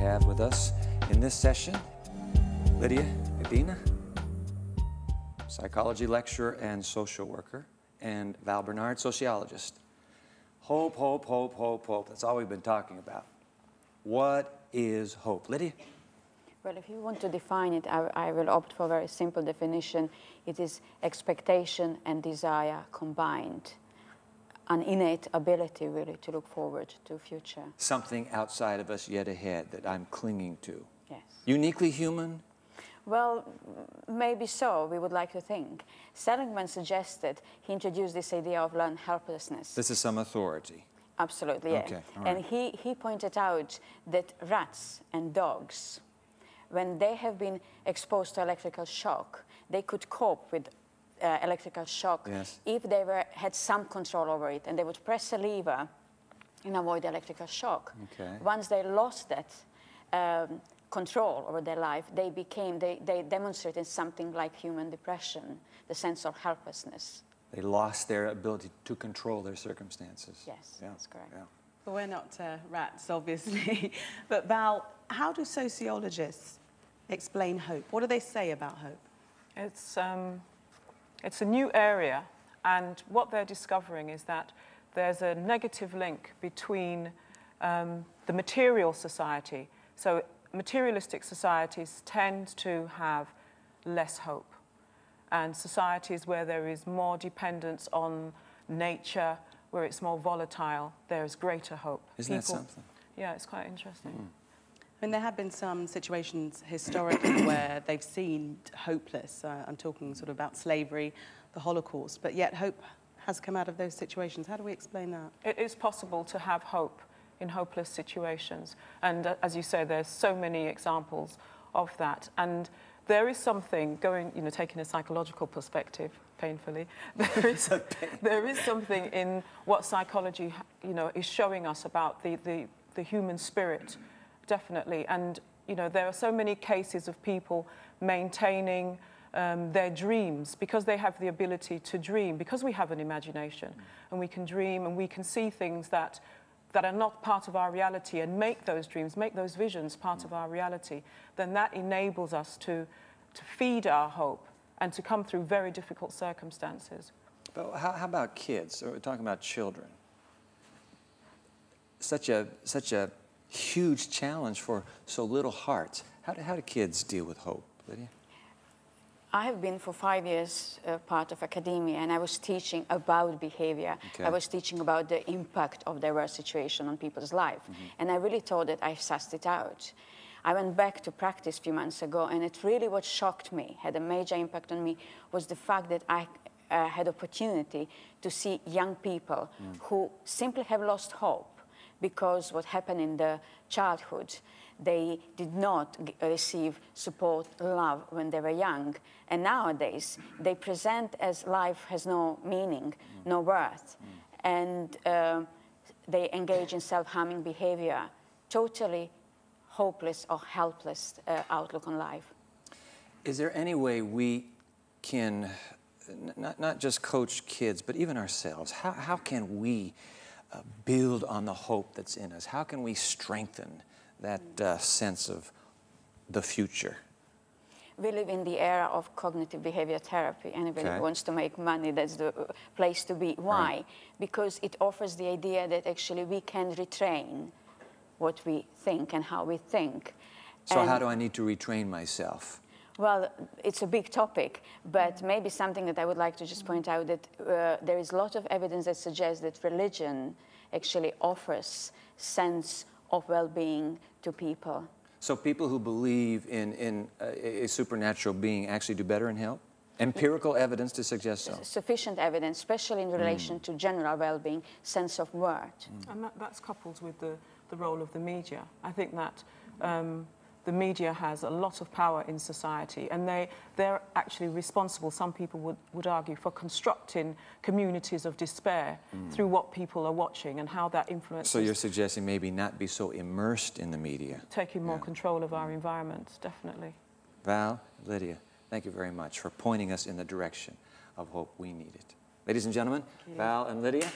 have with us in this session Lydia Medina, psychology lecturer and social worker, and Val Bernard, sociologist. Hope, hope, hope, hope, hope. That's all we've been talking about. What is hope? Lydia? Well, if you want to define it, I will opt for a very simple definition. It is expectation and desire combined. An innate ability, really, to look forward to the future. Something outside of us yet ahead that I'm clinging to. Yes. Uniquely human? Well, maybe so, we would like to think. Seligman suggested, he introduced this idea of learned helplessness. This is some authority. Absolutely, yeah. Okay, all right. And he pointed out that rats and dogs, when they have been exposed to electrical shock, they could cope with electrical shock if they had some control over it, and they would press a lever and avoid electrical shock. Okay. Once they lost that control over their life, they demonstrated something like human depression, the sense of helplessness. They lost their ability to control their circumstances. Yes, that's correct. Yeah. Well, we're not rats, obviously. But Val, how do sociologists explain hope? What do they say about hope? It's a new area, and what they're discovering is that there's a negative link between the material society. So materialistic societies tend to have less hope, and societies where there is more dependence on nature, where it's more volatile, there's greater hope. Isn't that something? Yeah, it's quite interesting. I mean, there have been some situations historically where they've seemed hopeless. I'm talking sort of about slavery, the Holocaust, but yet hope has come out of those situations. How do we explain that? It is possible to have hope in hopeless situations. And as you say, there's so many examples of that. And there is something going, taking a psychological perspective, painfully, there is something in what psychology, is showing us about the human spirit. Definitely, and there are so many cases of people maintaining their dreams because they have the ability to dream, because we have an imagination and we can dream and we can see things that are not part of our reality and make those dreams, make those visions part of our reality. Then that enables us to feed our hope and to come through very difficult circumstances. But how about kids? We're talking about children. Such a huge challenge for so little hearts. How do kids deal with hope, Lydia? I have been for 5 years part of academia, and I was teaching about behavior. Okay. I was teaching about the impact of diverse situation on people's life. And I really thought that I sussed it out. I went back to practice a few months ago, and it really what shocked me, had a major impact on me, was the fact that I had opportunity to see young people who simply have lost hope, because what happened in the childhood, they did not receive support, love when they were young. And nowadays, they present as life has no meaning, no worth. And they engage in self-harming behavior, totally hopeless or helpless outlook on life. Is there any way we can, not just coach kids, but even ourselves, how can we build on the hope that's in us? How can we strengthen that sense of the future? We live in the era of cognitive behavior therapy. Anybody who wants to make money, that's the place to be. Why? Right. Because it offers the idea that actually we can retrain what we think and how we think. So how do I need to retrain myself? Well, it's a big topic, but maybe something that I would like to just point out that there is a lot of evidence that suggests that religion actually offers sense of well-being to people. So people who believe in a supernatural being actually do better in health? Empirical evidence to suggest so? Sufficient evidence, especially in relation to general well-being, sense of worth. And that's coupled with the role of the media. I think that the media has a lot of power in society, and they're actually responsible, some people would argue, for constructing communities of despair through what people are watching and how that influences. So you're suggesting maybe not be so immersed in the media. Taking more control of our environment, definitely. Val, Lydia, thank you very much for pointing us in the direction of hope we needed. Ladies and gentlemen, Val and Lydia.